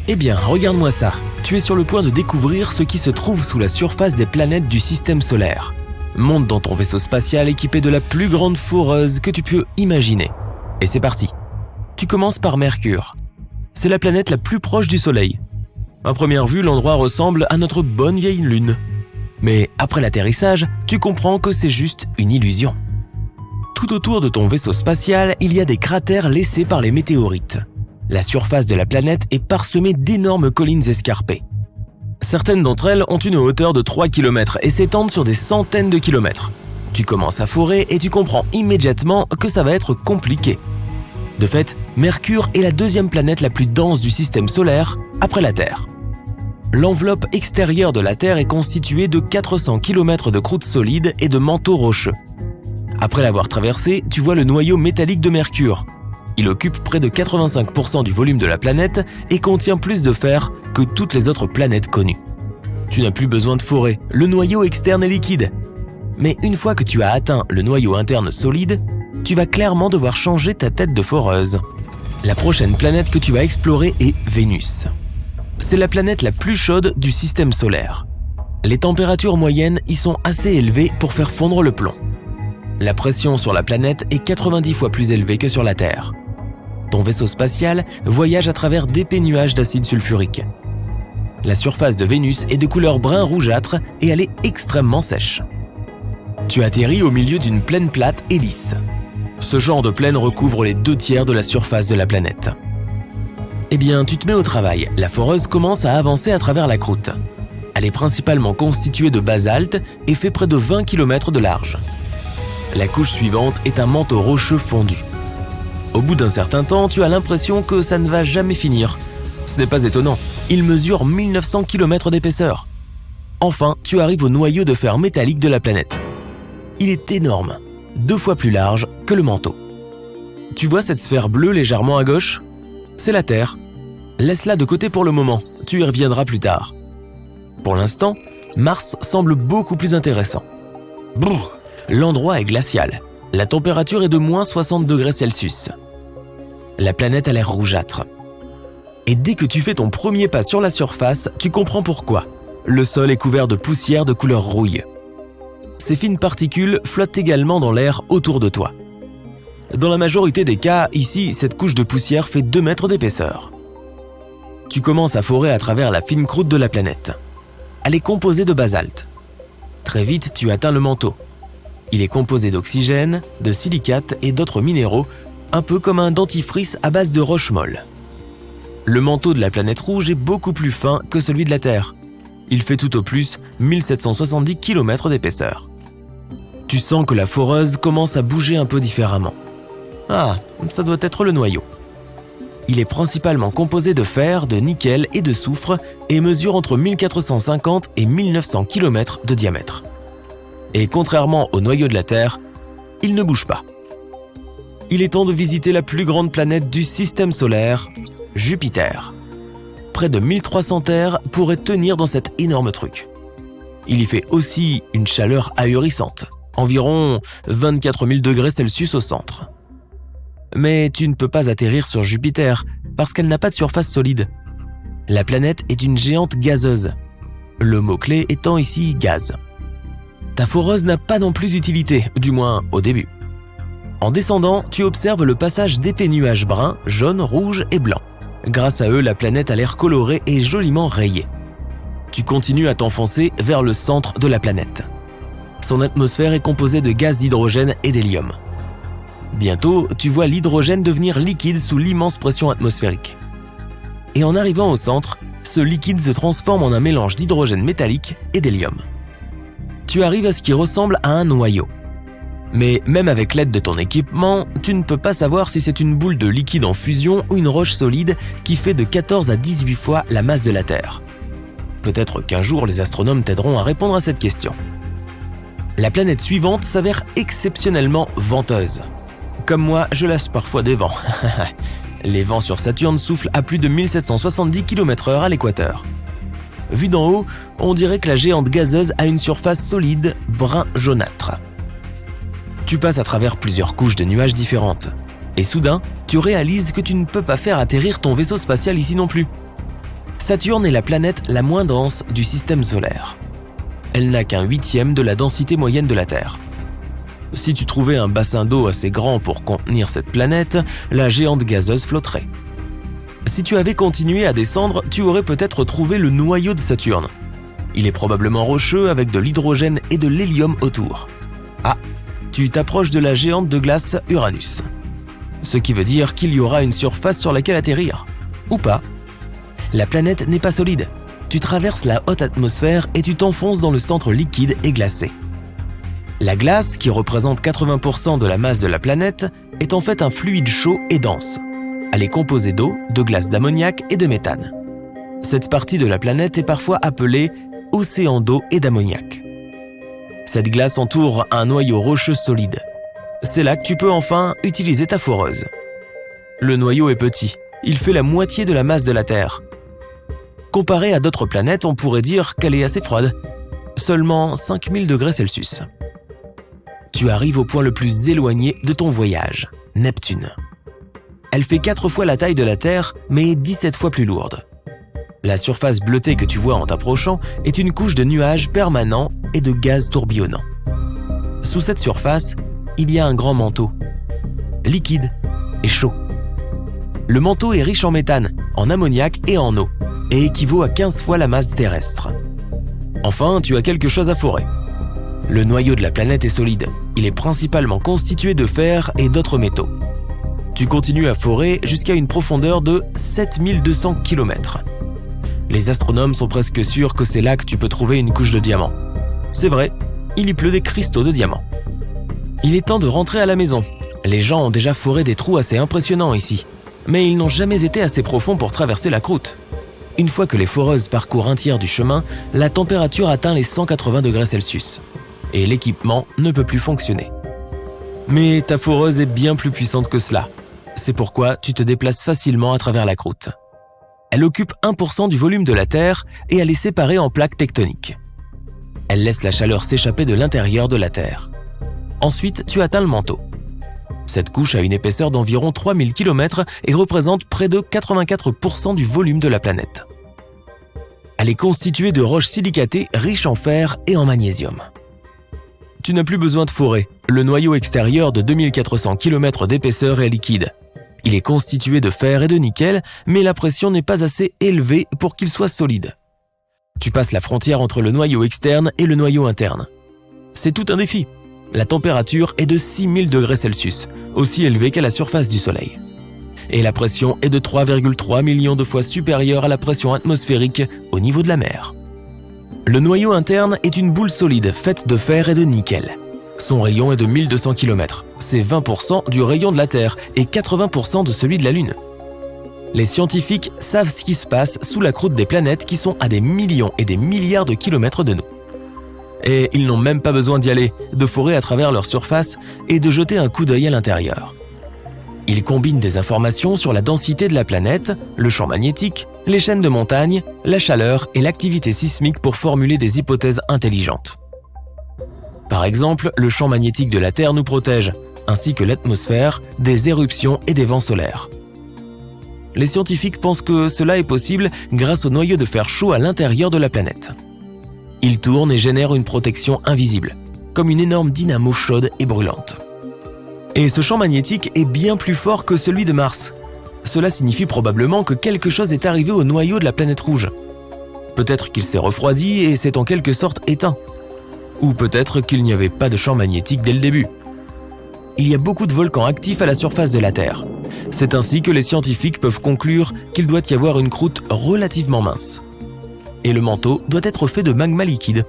Eh bien, regarde-moi ça. Tu es sur le point de découvrir ce qui se trouve sous la surface des planètes du système solaire. Monte dans ton vaisseau spatial équipé de la plus grande foreuse que tu peux imaginer. Et c'est parti. Tu commences par Mercure. C'est la planète la plus proche du Soleil. À première vue, l'endroit ressemble à notre bonne vieille Lune. Mais après l'atterrissage, tu comprends que c'est juste une illusion. Tout autour de ton vaisseau spatial, il y a des cratères laissés par les météorites. La surface de la planète est parsemée d'énormes collines escarpées. Certaines d'entre elles ont une hauteur de 3 km et s'étendent sur des centaines de kilomètres. Tu commences à forer et tu comprends immédiatement que ça va être compliqué. De fait, Mercure est la deuxième planète la plus dense du système solaire après la Terre. L'enveloppe extérieure de la Terre est constituée de 400 km de croûte solide et de manteaux rocheux. Après l'avoir traversé, tu vois le noyau métallique de Mercure. Il occupe près de 85% du volume de la planète et contient plus de fer que toutes les autres planètes connues. Tu n'as plus besoin de forer, le noyau externe est liquide. Mais une fois que tu as atteint le noyau interne solide, tu vas clairement devoir changer ta tête de foreuse. La prochaine planète que tu vas explorer est Vénus. C'est la planète la plus chaude du système solaire. Les températures moyennes y sont assez élevées pour faire fondre le plomb. La pression sur la planète est 90 fois plus élevée que sur la Terre. Ton vaisseau spatial voyage à travers d'épais nuages d'acide sulfurique. La surface de Vénus est de couleur brun rougeâtre et elle est extrêmement sèche. Tu atterris au milieu d'une plaine plate et lisse. Ce genre de plaine recouvre les 2/3 de la surface de la planète. Eh bien, tu te mets au travail. La foreuse commence à avancer à travers la croûte. Elle est principalement constituée de basalte et fait près de 20 km de large. La couche suivante est un manteau rocheux fondu. Au bout d'un certain temps, tu as l'impression que ça ne va jamais finir. Ce n'est pas étonnant, il mesure 1900 km d'épaisseur. Enfin, tu arrives au noyau de fer métallique de la planète. Il est énorme, 2 fois plus large que le manteau. Tu vois cette sphère bleue légèrement à gauche ? C'est la Terre. Laisse-la de côté pour le moment, tu y reviendras plus tard. Pour l'instant, Mars semble beaucoup plus intéressant. Brrr, l'endroit est glacial. La température est de moins 60 degrés Celsius. La planète a l'air rougeâtre. Et dès que tu fais ton premier pas sur la surface, tu comprends pourquoi. Le sol est couvert de poussière de couleur rouille. Ces fines particules flottent également dans l'air autour de toi. Dans la majorité des cas, ici, cette couche de poussière fait 2 mètres d'épaisseur. Tu commences à forer à travers la fine croûte de la planète. Elle est composée de basalte. Très vite, tu atteins le manteau. Il est composé d'oxygène, de silicates et d'autres minéraux, un peu comme un dentifrice à base de roches molles. Le manteau de la planète rouge est beaucoup plus fin que celui de la Terre. Il fait tout au plus 1770 km d'épaisseur. Tu sens que la foreuse commence à bouger un peu différemment. Ah, ça doit être le noyau. Il est principalement composé de fer, de nickel et de soufre et mesure entre 1450 et 1900 km de diamètre. Et contrairement au noyau de la Terre, il ne bouge pas. Il est temps de visiter la plus grande planète du système solaire, Jupiter. Près de 1300 terres pourraient tenir dans cet énorme truc. Il y fait aussi une chaleur ahurissante, environ 24 000 degrés Celsius au centre. Mais tu ne peux pas atterrir sur Jupiter parce qu'elle n'a pas de surface solide. La planète est une géante gazeuse, le mot-clé étant ici gaz. Ta foreuse n'a pas non plus d'utilité, du moins au début. En descendant, tu observes le passage d'épais nuages bruns, jaunes, rouges et blancs. Grâce à eux, la planète a l'air colorée et joliment rayée. Tu continues à t'enfoncer vers le centre de la planète. Son atmosphère est composée de gaz d'hydrogène et d'hélium. Bientôt, tu vois l'hydrogène devenir liquide sous l'immense pression atmosphérique. Et en arrivant au centre, ce liquide se transforme en un mélange d'hydrogène métallique et d'hélium. Tu arrives à ce qui ressemble à un noyau. Mais même avec l'aide de ton équipement, tu ne peux pas savoir si c'est une boule de liquide en fusion ou une roche solide qui fait de 14 à 18 fois la masse de la Terre. Peut-être qu'un jour les astronomes t'aideront à répondre à cette question. La planète suivante s'avère exceptionnellement venteuse. Comme moi, je lâche parfois des vents. Les vents sur Saturne soufflent à plus de 1770 km/h à l'équateur. Vu d'en haut, on dirait que la géante gazeuse a une surface solide, brun jaunâtre. Tu passes à travers plusieurs couches de nuages différentes. Et soudain, tu réalises que tu ne peux pas faire atterrir ton vaisseau spatial ici non plus. Saturne est la planète la moins dense du système solaire. Elle n'a qu'un 1/8 de la densité moyenne de la Terre. Si tu trouvais un bassin d'eau assez grand pour contenir cette planète, la géante gazeuse flotterait. Si tu avais continué à descendre, tu aurais peut-être trouvé le noyau de Saturne. Il est probablement rocheux avec de l'hydrogène et de l'hélium autour. Ah, tu t'approches de la géante de glace Uranus. Ce qui veut dire qu'il y aura une surface sur laquelle atterrir. Ou pas. La planète n'est pas solide. Tu traverses la haute atmosphère et tu t'enfonces dans le centre liquide et glacé. La glace, qui représente 80% de la masse de la planète, est en fait un fluide chaud et dense. Elle est composée d'eau, de glace d'ammoniac et de méthane. Cette partie de la planète est parfois appelée océan d'eau et d'ammoniac. Cette glace entoure un noyau rocheux solide. C'est là que tu peux enfin utiliser ta foreuse. Le noyau est petit, il fait la moitié de la masse de la Terre. Comparé à d'autres planètes, on pourrait dire qu'elle est assez froide, seulement 5000 degrés Celsius. Tu arrives au point le plus éloigné de ton voyage, Neptune. Elle fait 4 fois la taille de la Terre, mais 17 fois plus lourde. La surface bleutée que tu vois en t'approchant est une couche de nuages permanents et de gaz tourbillonnants. Sous cette surface, il y a un grand manteau, liquide et chaud. Le manteau est riche en méthane, en ammoniac et en eau, et équivaut à 15 fois la masse terrestre. Enfin, tu as quelque chose à forer. Le noyau de la planète est solide. Il est principalement constitué de fer et d'autres métaux. Tu continues à forer jusqu'à une profondeur de 7200 km. Les astronomes sont presque sûrs que c'est là que tu peux trouver une couche de diamants. C'est vrai, il y pleut des cristaux de diamants. Il est temps de rentrer à la maison. Les gens ont déjà foré des trous assez impressionnants ici, mais ils n'ont jamais été assez profonds pour traverser la croûte. Une fois que les foreuses parcourent un tiers du chemin, la température atteint les 180 degrés Celsius. Et l'équipement ne peut plus fonctionner. Mais ta foreuse est bien plus puissante que cela. C'est pourquoi tu te déplaces facilement à travers la croûte. Elle occupe 1% du volume de la Terre et elle est séparée en plaques tectoniques. Elle laisse la chaleur s'échapper de l'intérieur de la Terre. Ensuite, tu atteins le manteau. Cette couche a une épaisseur d'environ 3000 km et représente près de 84% du volume de la planète. Elle est constituée de roches silicatées riches en fer et en magnésium. Tu n'as plus besoin de forer. Le noyau extérieur de 2400 km d'épaisseur est liquide. Il est constitué de fer et de nickel, mais la pression n'est pas assez élevée pour qu'il soit solide. Tu passes la frontière entre le noyau externe et le noyau interne. C'est tout un défi. La température est de 6000 degrés Celsius, aussi élevée qu'à la surface du Soleil. Et la pression est de 3,3 millions de fois supérieure à la pression atmosphérique au niveau de la mer. Le noyau interne est une boule solide faite de fer et de nickel. Son rayon est de 1200 km. C'est 20% du rayon de la Terre et 80% de celui de la Lune. Les scientifiques savent ce qui se passe sous la croûte des planètes qui sont à des millions et des milliards de kilomètres de nous. Et ils n'ont même pas besoin d'y aller, de forer à travers leur surface et de jeter un coup d'œil à l'intérieur. Ils combinent des informations sur la densité de la planète, le champ magnétique, les chaînes de montagnes, la chaleur et l'activité sismique pour formuler des hypothèses intelligentes. Par exemple, le champ magnétique de la Terre nous protège, ainsi que l'atmosphère, des éruptions et des vents solaires. Les scientifiques pensent que cela est possible grâce au noyau de fer chaud à l'intérieur de la planète. Il tourne et génère une protection invisible, comme une énorme dynamo chaude et brûlante. Et ce champ magnétique est bien plus fort que celui de Mars. Cela signifie probablement que quelque chose est arrivé au noyau de la planète rouge. Peut-être qu'il s'est refroidi et s'est en quelque sorte éteint. Ou peut-être qu'il n'y avait pas de champ magnétique dès le début. Il y a beaucoup de volcans actifs à la surface de la Terre. C'est ainsi que les scientifiques peuvent conclure qu'il doit y avoir une croûte relativement mince. Et le manteau doit être fait de magma liquide.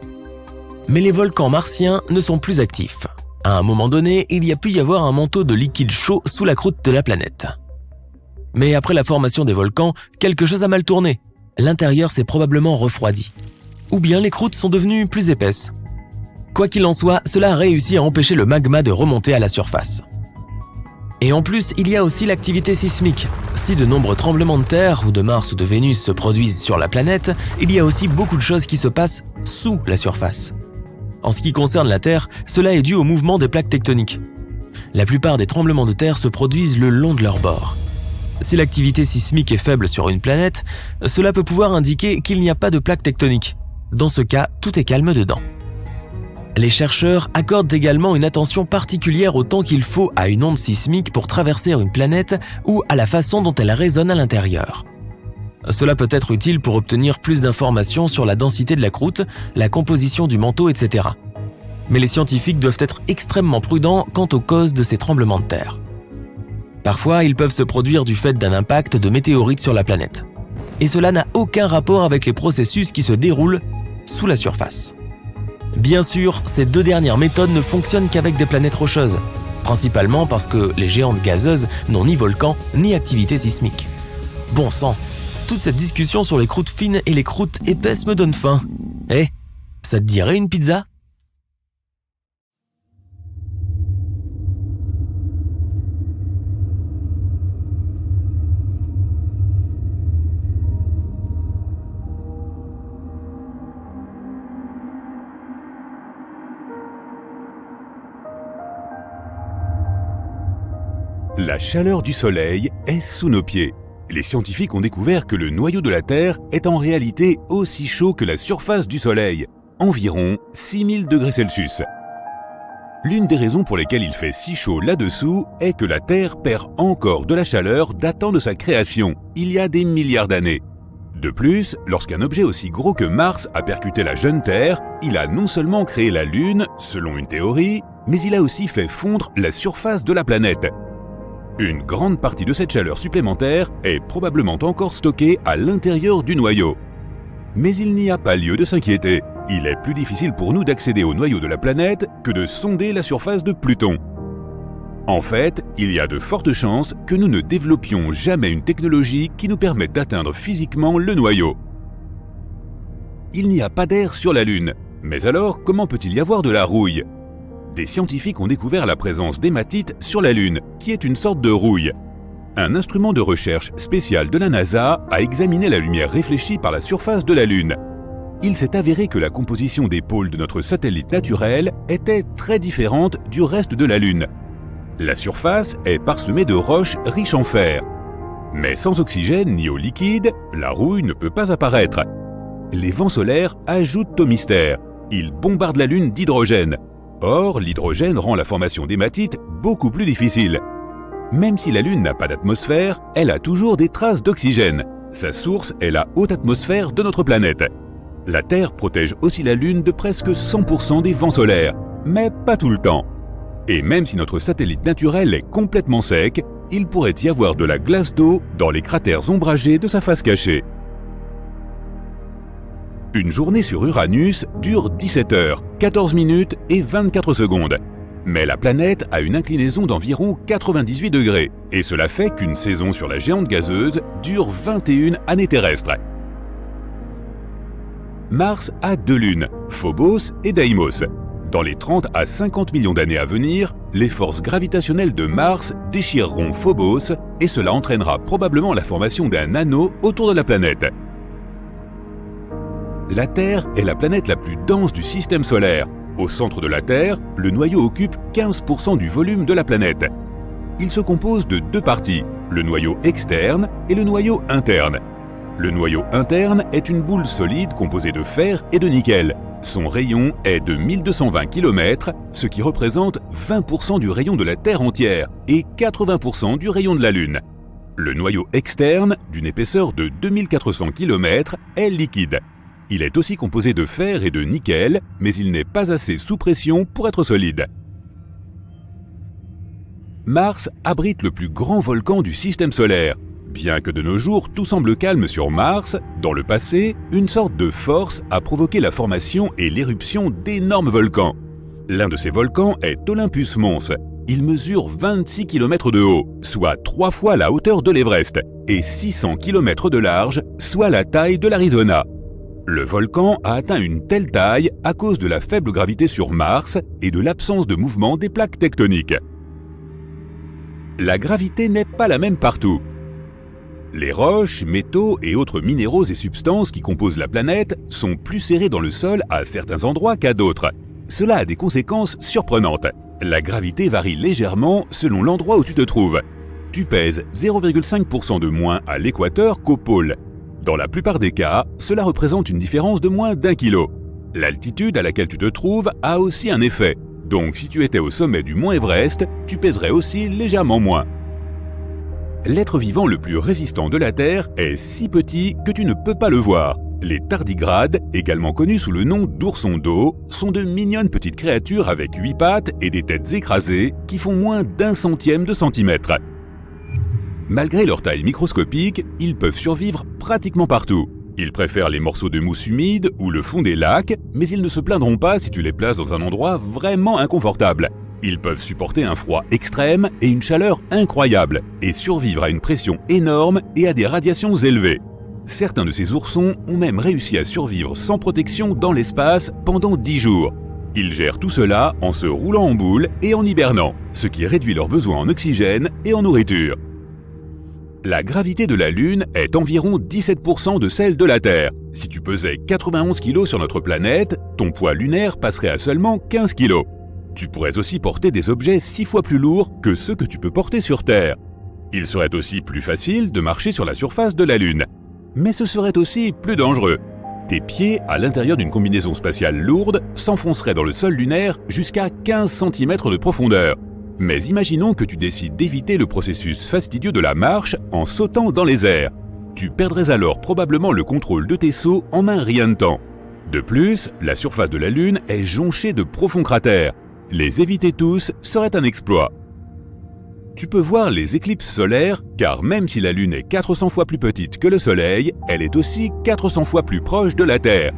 Mais les volcans martiens ne sont plus actifs. À un moment donné, il y a pu y avoir un manteau de liquide chaud sous la croûte de la planète. Mais après la formation des volcans, quelque chose a mal tourné. L'intérieur s'est probablement refroidi. Ou bien les croûtes sont devenues plus épaisses. Quoi qu'il en soit, cela a réussi à empêcher le magma de remonter à la surface. Et en plus, il y a aussi l'activité sismique. Si de nombreux tremblements de terre ou de Mars ou de Vénus se produisent sur la planète, il y a aussi beaucoup de choses qui se passent sous la surface. En ce qui concerne la Terre, cela est dû au mouvement des plaques tectoniques. La plupart des tremblements de terre se produisent le long de leur bord. Si l'activité sismique est faible sur une planète, cela peut pouvoir indiquer qu'il n'y a pas de plaque tectonique. Dans ce cas, tout est calme dedans. Les chercheurs accordent également une attention particulière au temps qu'il faut à une onde sismique pour traverser une planète ou à la façon dont elle résonne à l'intérieur. Cela peut être utile pour obtenir plus d'informations sur la densité de la croûte, la composition du manteau, etc. Mais les scientifiques doivent être extrêmement prudents quant aux causes de ces tremblements de terre. Parfois, ils peuvent se produire du fait d'un impact de météorites sur la planète. Et cela n'a aucun rapport avec les processus qui se déroulent sous la surface. Bien sûr, ces deux dernières méthodes ne fonctionnent qu'avec des planètes rocheuses, principalement parce que les géantes gazeuses n'ont ni volcan ni activité sismique. Bon sang, toute cette discussion sur les croûtes fines et les croûtes épaisses me donne faim. Ça te dirait une pizza ? La chaleur du Soleil est sous nos pieds. Les scientifiques ont découvert que le noyau de la Terre est en réalité aussi chaud que la surface du Soleil, environ 6000 degrés Celsius. L'une des raisons pour lesquelles il fait si chaud là-dessous est que la Terre perd encore de la chaleur datant de sa création, il y a des milliards d'années. De plus, lorsqu'un objet aussi gros que Mars a percuté la jeune Terre, il a non seulement créé la Lune, selon une théorie, mais il a aussi fait fondre la surface de la planète. Une grande partie de cette chaleur supplémentaire est probablement encore stockée à l'intérieur du noyau. Mais il n'y a pas lieu de s'inquiéter. Il est plus difficile pour nous d'accéder au noyau de la planète que de sonder la surface de Pluton. En fait, il y a de fortes chances que nous ne développions jamais une technologie qui nous permette d'atteindre physiquement le noyau. Il n'y a pas d'air sur la Lune. Mais alors, comment peut-il y avoir de la rouille ? Des scientifiques ont découvert la présence d'hématite sur la Lune, qui est une sorte de rouille. Un instrument de recherche spécial de la NASA a examiné la lumière réfléchie par la surface de la Lune. Il s'est avéré que la composition des pôles de notre satellite naturel était très différente du reste de la Lune. La surface est parsemée de roches riches en fer. Mais sans oxygène ni eau liquide, la rouille ne peut pas apparaître. Les vents solaires ajoutent au mystère. Ils bombardent la Lune d'hydrogène. Or, l'hydrogène rend la formation d'hématite beaucoup plus difficile. Même si la Lune n'a pas d'atmosphère, elle a toujours des traces d'oxygène. Sa source est la haute atmosphère de notre planète. La Terre protège aussi la Lune de presque 100% des vents solaires, mais pas tout le temps. Et même si notre satellite naturel est complètement sec, il pourrait y avoir de la glace d'eau dans les cratères ombragés de sa face cachée. Une journée sur Uranus dure 17 heures, 14 minutes et 24 secondes. Mais la planète a une inclinaison d'environ 98 degrés, et cela fait qu'une saison sur la géante gazeuse dure 21 années terrestres. Mars a deux lunes, Phobos et Deimos. Dans les 30 à 50 millions d'années à venir, les forces gravitationnelles de Mars déchireront Phobos, et cela entraînera probablement la formation d'un anneau autour de la planète. La Terre est la planète la plus dense du système solaire. Au centre de la Terre, le noyau occupe 15% du volume de la planète. Il se compose de deux parties, le noyau externe et le noyau interne. Le noyau interne est une boule solide composée de fer et de nickel. Son rayon est de 1220 km, ce qui représente 20% du rayon de la Terre entière et 80% du rayon de la Lune. Le noyau externe, d'une épaisseur de 2400 km, est liquide. Il est aussi composé de fer et de nickel, mais il n'est pas assez sous pression pour être solide. Mars abrite le plus grand volcan du système solaire. Bien que de nos jours tout semble calme sur Mars, dans le passé, une sorte de force a provoqué la formation et l'éruption d'énormes volcans. L'un de ces volcans est Olympus Mons. Il mesure 26 km de haut, soit 3 fois la hauteur de l'Everest, et 600 km de large, soit la taille de l'Arizona. Le volcan a atteint une telle taille à cause de la faible gravité sur Mars et de l'absence de mouvement des plaques tectoniques. La gravité n'est pas la même partout. Les roches, métaux et autres minéraux et substances qui composent la planète sont plus serrés dans le sol à certains endroits qu'à d'autres. Cela a des conséquences surprenantes. La gravité varie légèrement selon l'endroit où tu te trouves. tu pèses 0,5% de moins à l'équateur qu'au pôle. Dans la plupart des cas, cela représente une différence de moins d'1 kilo. L'altitude à laquelle tu te trouves a aussi un effet. Donc si tu étais au sommet du mont Everest, tu pèserais aussi légèrement moins. L'être vivant le plus résistant de la Terre est si petit que tu ne peux pas le voir. Les tardigrades, également connus sous le nom d'oursons d'eau, sont de mignonnes petites créatures avec 8 pattes et des têtes écrasées qui font moins d'1 centième de centimètre. Malgré leur taille microscopique, ils peuvent survivre pratiquement partout. Ils préfèrent les morceaux de mousse humide ou le fond des lacs, mais ils ne se plaindront pas si tu les places dans un endroit vraiment inconfortable. Ils peuvent supporter un froid extrême et une chaleur incroyable, et survivre à une pression énorme et à des radiations élevées. Certains de ces oursons ont même réussi à survivre sans protection dans l'espace pendant 10 jours. Ils gèrent tout cela en se roulant en boule et en hibernant, ce qui réduit leurs besoins en oxygène et en nourriture. La gravité de la Lune est environ 17% de celle de la Terre. Si tu pesais 91 kg sur notre planète, ton poids lunaire passerait à seulement 15 kg. Tu pourrais aussi porter des objets 6 fois plus lourds que ceux que tu peux porter sur Terre. Il serait aussi plus facile de marcher sur la surface de la Lune. Mais ce serait aussi plus dangereux. Tes pieds, à l'intérieur d'une combinaison spatiale lourde, s'enfonceraient dans le sol lunaire jusqu'à 15 cm de profondeur. Mais imaginons que tu décides d'éviter le processus fastidieux de la marche en sautant dans les airs. Tu perdrais alors probablement le contrôle de tes sauts en un rien de temps. De plus, la surface de la Lune est jonchée de profonds cratères. Les éviter tous serait un exploit. Tu peux voir les éclipses solaires, car même si la Lune est 400 fois plus petite que le Soleil, elle est aussi 400 fois plus proche de la Terre.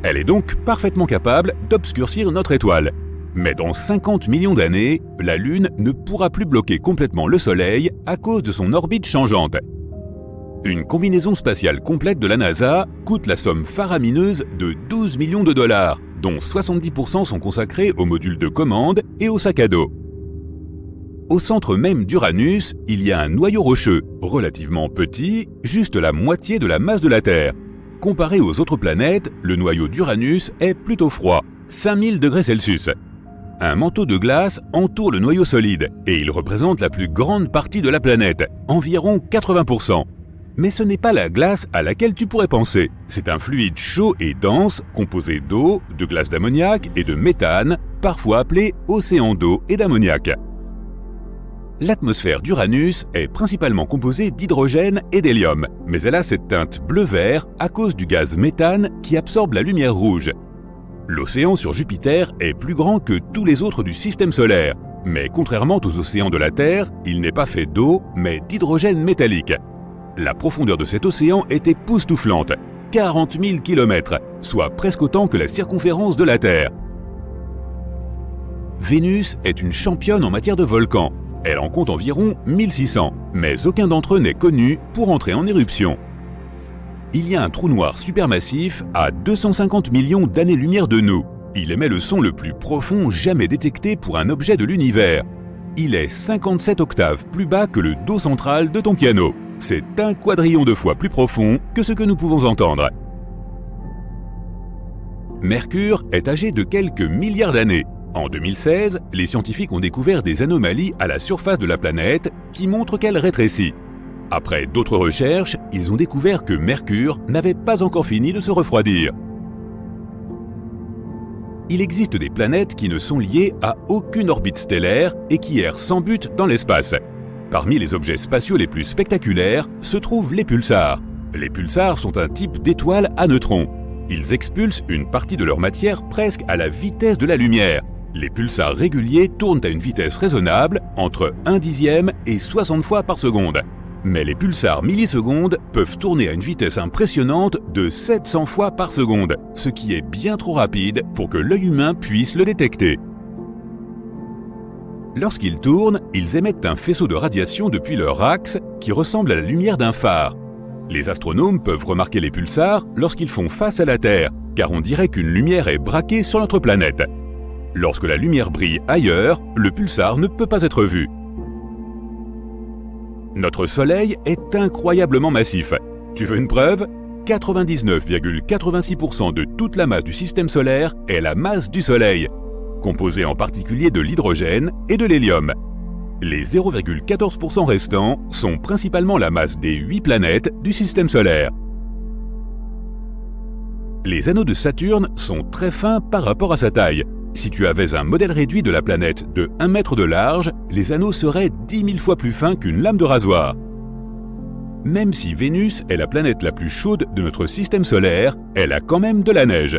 Elle est donc parfaitement capable d'obscurcir notre étoile. Mais dans 50 millions d'années, la Lune ne pourra plus bloquer complètement le Soleil à cause de son orbite changeante. Une combinaison spatiale complète de la NASA coûte la somme faramineuse de 12 millions de dollars, dont 70% sont consacrés aux modules de commande et aux sacs à dos. Au centre même d'Uranus, il y a un noyau rocheux, relativement petit, juste la moitié de la masse de la Terre. Comparé aux autres planètes, le noyau d'Uranus est plutôt froid, 5000 degrés Celsius. Un manteau de glace entoure le noyau solide, et il représente la plus grande partie de la planète, environ 80%. Mais ce n'est pas la glace à laquelle tu pourrais penser. C'est un fluide chaud et dense, composé d'eau, de glace d'ammoniac et de méthane, parfois appelé océan d'eau et d'ammoniac. L'atmosphère d'Uranus est principalement composée d'hydrogène et d'hélium, mais elle a cette teinte bleu-vert à cause du gaz méthane qui absorbe la lumière rouge. L'océan sur Jupiter est plus grand que tous les autres du système solaire, mais contrairement aux océans de la Terre, il n'est pas fait d'eau, mais d'hydrogène métallique. La profondeur de cet océan est époustouflante, 40 000 km, soit presque autant que la circonférence de la Terre. Vénus est une championne en matière de volcans. Elle en compte environ 1600, mais aucun d'entre eux n'est connu pour entrer en éruption. Il y a un trou noir supermassif à 250 millions d'années-lumière de nous. Il émet le son le plus profond jamais détecté pour un objet de l'univers. Il est 57 octaves plus bas que le do central de ton piano. C'est un quadrillion de fois plus profond que ce que nous pouvons entendre. Mercure est âgé de quelques milliards d'années. En 2016, les scientifiques ont découvert des anomalies à la surface de la planète qui montrent qu'elle rétrécit. Après d'autres recherches, ils ont découvert que Mercure n'avait pas encore fini de se refroidir. Il existe des planètes qui ne sont liées à aucune orbite stellaire et qui errent sans but dans l'espace. Parmi les objets spatiaux les plus spectaculaires se trouvent les pulsars. Les pulsars sont un type d'étoile à neutrons. Ils expulsent une partie de leur matière presque à la vitesse de la lumière. Les pulsars réguliers tournent à une vitesse raisonnable, entre 1/10 et 60 fois par seconde. Mais les pulsars millisecondes peuvent tourner à une vitesse impressionnante de 700 fois par seconde, ce qui est bien trop rapide pour que l'œil humain puisse le détecter. Lorsqu'ils tournent, ils émettent un faisceau de radiation depuis leur axe qui ressemble à la lumière d'un phare. Les astronomes peuvent remarquer les pulsars lorsqu'ils font face à la Terre, car on dirait qu'une lumière est braquée sur notre planète. Lorsque la lumière brille ailleurs, le pulsar ne peut pas être vu. Notre Soleil est incroyablement massif. Tu veux une preuve ? 99,86% de toute la masse du système solaire est la masse du Soleil, composée en particulier de l'hydrogène et de l'hélium. Les 0,14% restants sont principalement la masse des 8 planètes du système solaire. Les anneaux de Saturne sont très fins par rapport à sa taille. Si tu avais un modèle réduit de la planète de 1 mètre de large, les anneaux seraient 10 000 fois plus fins qu'une lame de rasoir. Même si Vénus est la planète la plus chaude de notre système solaire, elle a quand même de la neige.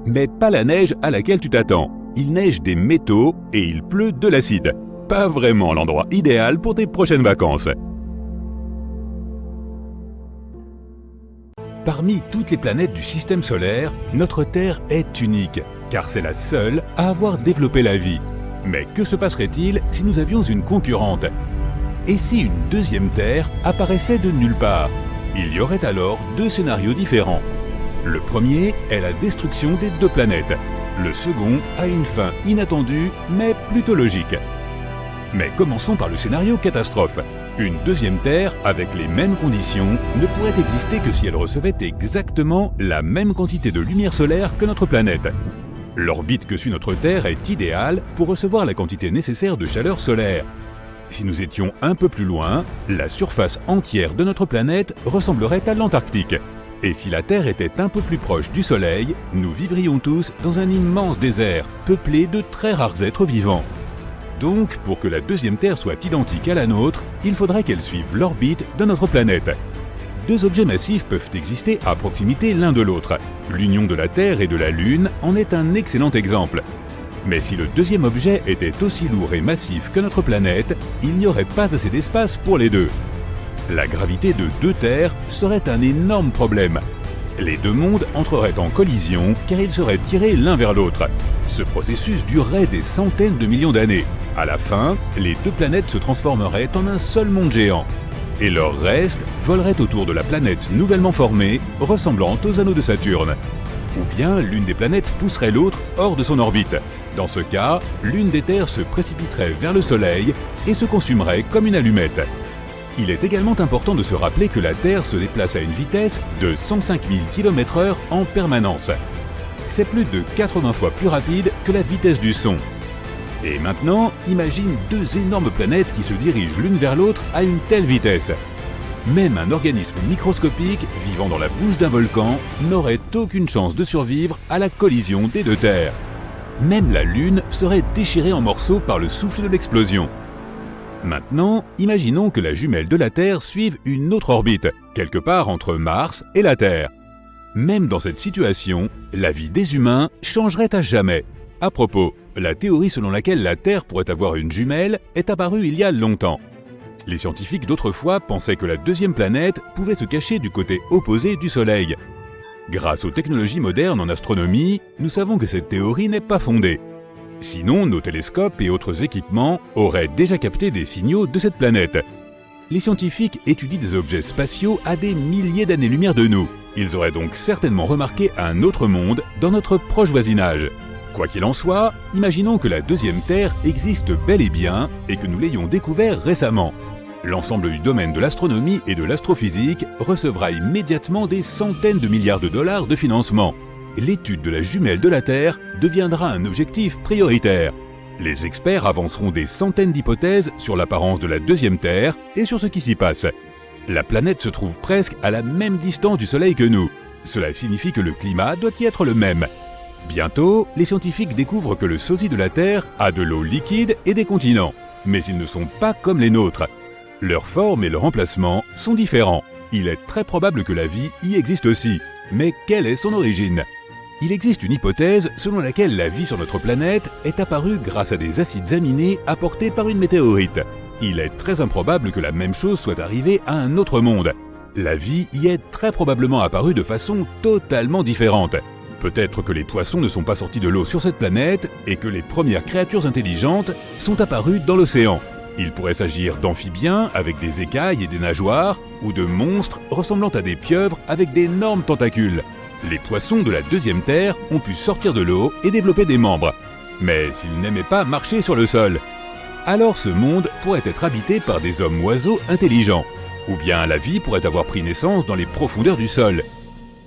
Mais pas la neige à laquelle tu t'attends. Il neige des métaux et il pleut de l'acide. Pas vraiment l'endroit idéal pour tes prochaines vacances. Parmi toutes les planètes du système solaire, notre Terre est unique, car c'est la seule à avoir développé la vie. Mais que se passerait-il si nous avions une concurrente ? Et si une deuxième Terre apparaissait de nulle part ? Il y aurait alors 2 scénarios différents. Le premier est la destruction des 2 planètes. Le second a une fin inattendue, mais plutôt logique. Mais commençons par le scénario catastrophe. Une deuxième Terre, avec les mêmes conditions, ne pourrait exister que si elle recevait exactement la même quantité de lumière solaire que notre planète. L'orbite que suit notre Terre est idéale pour recevoir la quantité nécessaire de chaleur solaire. Si nous étions un peu plus loin, la surface entière de notre planète ressemblerait à l'Antarctique. Et si la Terre était un peu plus proche du Soleil, nous vivrions tous dans un immense désert, peuplé de très rares êtres vivants. Donc, pour que la deuxième Terre soit identique à la nôtre, il faudrait qu'elle suive l'orbite de notre planète. 2 objets massifs peuvent exister à proximité l'un de l'autre. L'union de la Terre et de la Lune en est un excellent exemple. Mais si le deuxième objet était aussi lourd et massif que notre planète, il n'y aurait pas assez d'espace pour les deux. La gravité de 2 terres serait un énorme problème. Les 2 mondes entreraient en collision car ils seraient tirés l'un vers l'autre. Ce processus durerait des centaines de millions d'années. À la fin, les 2 planètes se transformeraient en un seul monde géant. Et leur reste volerait autour de la planète nouvellement formée, ressemblant aux anneaux de Saturne. Ou bien l'une des planètes pousserait l'autre hors de son orbite. Dans ce cas, l'une des terres se précipiterait vers le Soleil et se consumerait comme une allumette. Il est également important de se rappeler que la Terre se déplace à une vitesse de 105 000 km/h en permanence. C'est plus de 80 fois plus rapide que la vitesse du son. Et maintenant, imagine 2 énormes planètes qui se dirigent l'une vers l'autre à une telle vitesse. Même un organisme microscopique vivant dans la bouche d'un volcan n'aurait aucune chance de survivre à la collision des 2 terres. Même la Lune serait déchirée en morceaux par le souffle de l'explosion. Maintenant, imaginons que la jumelle de la Terre suive une autre orbite, quelque part entre Mars et la Terre. Même dans cette situation, la vie des humains changerait à jamais. À propos, la théorie selon laquelle la Terre pourrait avoir une jumelle est apparue il y a longtemps. Les scientifiques d'autrefois pensaient que la deuxième planète pouvait se cacher du côté opposé du Soleil. Grâce aux technologies modernes en astronomie, nous savons que cette théorie n'est pas fondée. Sinon, nos télescopes et autres équipements auraient déjà capté des signaux de cette planète. Les scientifiques étudient des objets spatiaux à des milliers d'années-lumière de nous. Ils auraient donc certainement remarqué un autre monde dans notre proche voisinage. Quoi qu'il en soit, imaginons que la deuxième Terre existe bel et bien et que nous l'ayons découvert récemment. L'ensemble du domaine de l'astronomie et de l'astrophysique recevra immédiatement des centaines de milliards de dollars de financement. L'étude de la jumelle de la Terre deviendra un objectif prioritaire. Les experts avanceront des centaines d'hypothèses sur l'apparence de la deuxième Terre et sur ce qui s'y passe. La planète se trouve presque à la même distance du Soleil que nous. Cela signifie que le climat doit y être le même. Bientôt, les scientifiques découvrent que le sosie de la Terre a de l'eau liquide et des continents. Mais ils ne sont pas comme les nôtres. Leur forme et leur emplacement sont différents. Il est très probable que la vie y existe aussi. Mais quelle est son origine ? Il existe une hypothèse selon laquelle la vie sur notre planète est apparue grâce à des acides aminés apportés par une météorite. Il est très improbable que la même chose soit arrivée à un autre monde. La vie y est très probablement apparue de façon totalement différente. Peut-être que les poissons ne sont pas sortis de l'eau sur cette planète et que les premières créatures intelligentes sont apparues dans l'océan. Il pourrait s'agir d'amphibiens avec des écailles et des nageoires ou de monstres ressemblant à des pieuvres avec d'énormes tentacules. Les poissons de la deuxième Terre ont pu sortir de l'eau et développer des membres. Mais s'ils n'aimaient pas marcher sur le sol, alors ce monde pourrait être habité par des hommes-oiseaux intelligents. Ou bien la vie pourrait avoir pris naissance dans les profondeurs du sol.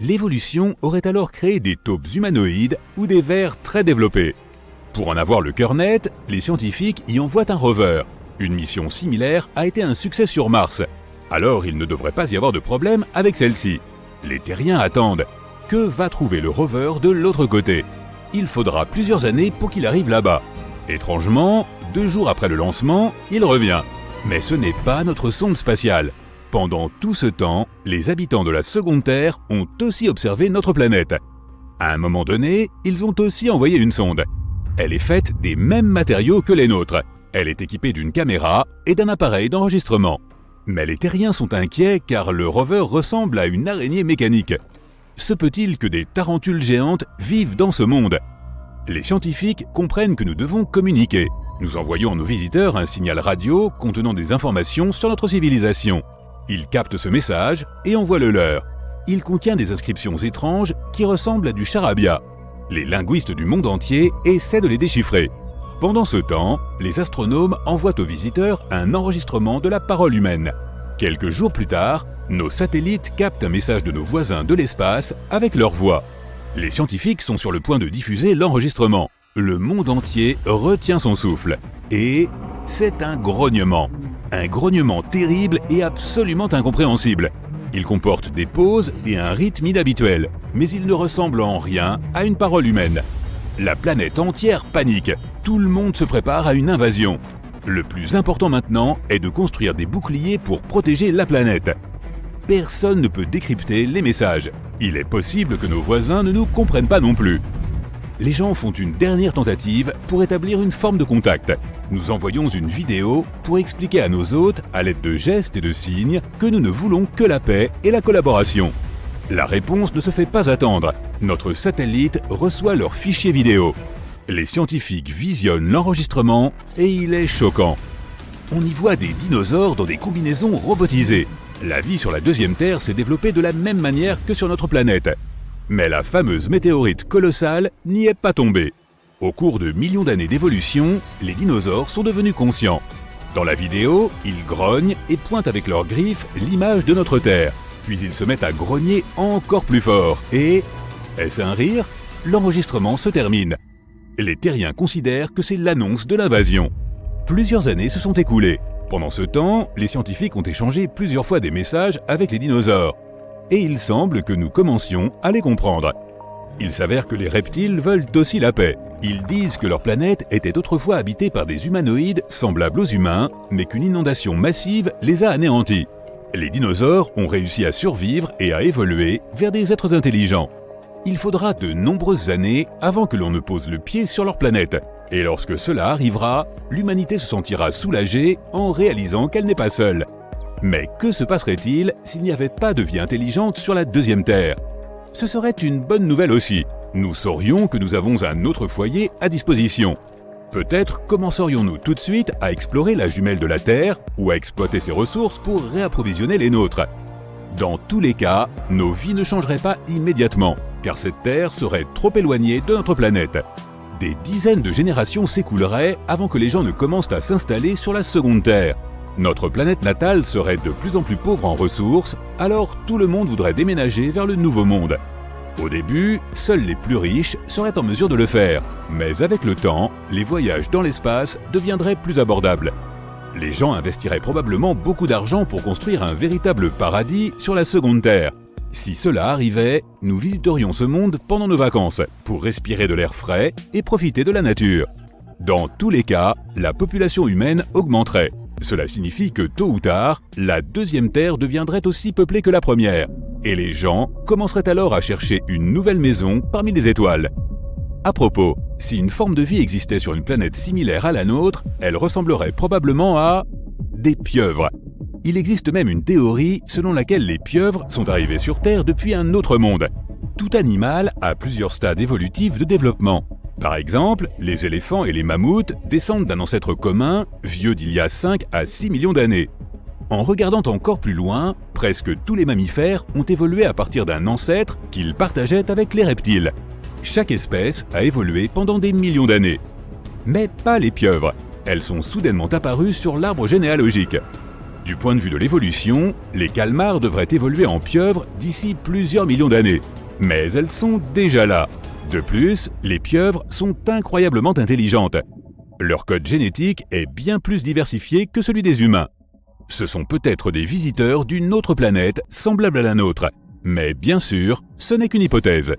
L'évolution aurait alors créé des taupes humanoïdes ou des vers très développés. Pour en avoir le cœur net, les scientifiques y envoient un rover. Une mission similaire a été un succès sur Mars. Alors il ne devrait pas y avoir de problème avec celle-ci. Les terriens attendent. Que va trouver le rover de l'autre côté? Il faudra plusieurs années pour qu'il arrive là-bas. Étrangement, 2 jours après le lancement, il revient. Mais ce n'est pas notre sonde spatiale. Pendant tout ce temps, les habitants de la seconde Terre ont aussi observé notre planète. À un moment donné, ils ont aussi envoyé une sonde. Elle est faite des mêmes matériaux que les nôtres. Elle est équipée d'une caméra et d'un appareil d'enregistrement. Mais les terriens sont inquiets car le rover ressemble à une araignée mécanique. Se peut-il que des tarentules géantes vivent dans ce monde? Les scientifiques comprennent que nous devons communiquer. Nous envoyons à nos visiteurs un signal radio contenant des informations sur notre civilisation. Ils captent ce message et envoient le leur. Il contient des inscriptions étranges qui ressemblent à du charabia. Les linguistes du monde entier essaient de les déchiffrer. Pendant ce temps, les astronomes envoient aux visiteurs un enregistrement de la parole humaine. Quelques jours plus tard, nos satellites captent un message de nos voisins de l'espace avec leur voix. Les scientifiques sont sur le point de diffuser l'enregistrement. Le monde entier retient son souffle. Et c'est un grognement. Un grognement terrible et absolument incompréhensible. Il comporte des pauses et un rythme inhabituel, mais il ne ressemble en rien à une parole humaine. La planète entière panique. Tout le monde se prépare à une invasion. Le plus important maintenant est de construire des boucliers pour protéger la planète. Personne ne peut décrypter les messages. Il est possible que nos voisins ne nous comprennent pas non plus. Les gens font une dernière tentative pour établir une forme de contact. Nous envoyons une vidéo pour expliquer à nos hôtes, à l'aide de gestes et de signes, que nous ne voulons que la paix et la collaboration. La réponse ne se fait pas attendre. Notre satellite reçoit leur fichier vidéo. Les scientifiques visionnent l'enregistrement et il est choquant. On y voit des dinosaures dans des combinaisons robotisées. La vie sur la deuxième Terre s'est développée de la même manière que sur notre planète. Mais la fameuse météorite colossale n'y est pas tombée. Au cours de millions d'années d'évolution, les dinosaures sont devenus conscients. Dans la vidéo, ils grognent et pointent avec leurs griffes l'image de notre Terre. Puis ils se mettent à grogner encore plus fort. Et, est-ce un rire? L'enregistrement se termine. Les terriens considèrent que c'est l'annonce de l'invasion. Plusieurs années se sont écoulées. Pendant ce temps, les scientifiques ont échangé plusieurs fois des messages avec les dinosaures. Et il semble que nous commencions à les comprendre. Il s'avère que les reptiles veulent aussi la paix. Ils disent que leur planète était autrefois habitée par des humanoïdes semblables aux humains, mais qu'une inondation massive les a anéantis. Les dinosaures ont réussi à survivre et à évoluer vers des êtres intelligents. Il faudra de nombreuses années avant que l'on ne pose le pied sur leur planète. Et lorsque cela arrivera, l'humanité se sentira soulagée en réalisant qu'elle n'est pas seule. Mais que se passerait-il s'il n'y avait pas de vie intelligente sur la deuxième Terre? Ce serait une bonne nouvelle aussi. Nous saurions que nous avons un autre foyer à disposition. Peut-être commencerions-nous tout de suite à explorer la jumelle de la Terre ou à exploiter ses ressources pour réapprovisionner les nôtres. Dans tous les cas, nos vies ne changeraient pas immédiatement, car cette Terre serait trop éloignée de notre planète. Des dizaines de générations s'écouleraient avant que les gens ne commencent à s'installer sur la seconde Terre. Notre planète natale serait de plus en plus pauvre en ressources, alors tout le monde voudrait déménager vers le nouveau monde. Au début, seuls les plus riches seraient en mesure de le faire, mais avec le temps, les voyages dans l'espace deviendraient plus abordables. Les gens investiraient probablement beaucoup d'argent pour construire un véritable paradis sur la seconde Terre. Si cela arrivait, nous visiterions ce monde pendant nos vacances, pour respirer de l'air frais et profiter de la nature. Dans tous les cas, la population humaine augmenterait. Cela signifie que tôt ou tard, la deuxième Terre deviendrait aussi peuplée que la première, et les gens commenceraient alors à chercher une nouvelle maison parmi les étoiles. À propos, si une forme de vie existait sur une planète similaire à la nôtre, elle ressemblerait probablement à des pieuvres. Il existe même une théorie selon laquelle les pieuvres sont arrivées sur Terre depuis un autre monde. Tout animal a plusieurs stades évolutifs de développement. Par exemple, les éléphants et les mammouths descendent d'un ancêtre commun, vieux d'il y a 5 à 6 millions d'années. En regardant encore plus loin, presque tous les mammifères ont évolué à partir d'un ancêtre qu'ils partageaient avec les reptiles. Chaque espèce a évolué pendant des millions d'années. Mais pas les pieuvres. Elles sont soudainement apparues sur l'arbre généalogique. Du point de vue de l'évolution, les calmars devraient évoluer en pieuvres d'ici plusieurs millions d'années. Mais elles sont déjà là. De plus, les pieuvres sont incroyablement intelligentes. Leur code génétique est bien plus diversifié que celui des humains. Ce sont peut-être des visiteurs d'une autre planète semblable à la nôtre. Mais bien sûr, ce n'est qu'une hypothèse.